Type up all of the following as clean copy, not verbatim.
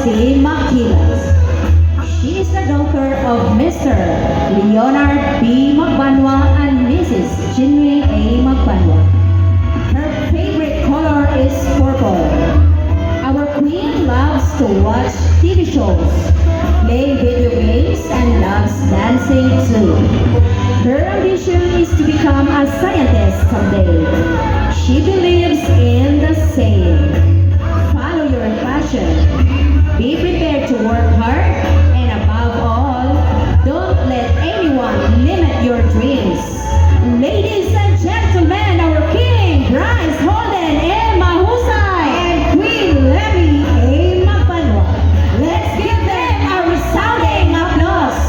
C. Maquilas. She is the daughter of Mr. Leonard B. Magbanwa and Mrs. Jinwei A. Magbanwa. Her favorite color is purple. Our queen loves to watch TV shows, play video games, and loves dancing too. Her ambition is to become a scientist someday. She believes in the saying, follow your passion, be prepared to work hard, and above all, don't let anyone limit your dreams. Ladies and gentlemen, our king, Bryce Holden M. Mahusay, and Queen Lemmy A. Magbanwa. Let's give them a resounding applause.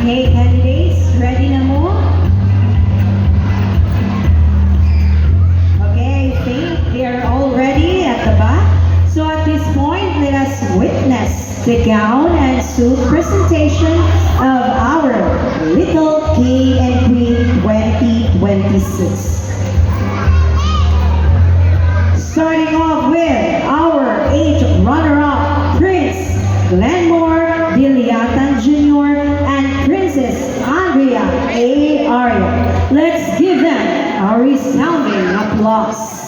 Okay, candidates, ready na mo? Okay, I think they're all ready at the back. So at this point, let us witness the gown and suit presentation of our Little King and Queen 2026. Starting off with our 8th runner-up, Prince Glenmore Diliatan Jr. and Princess Andrea A. Arya. Let's give them a resounding applause.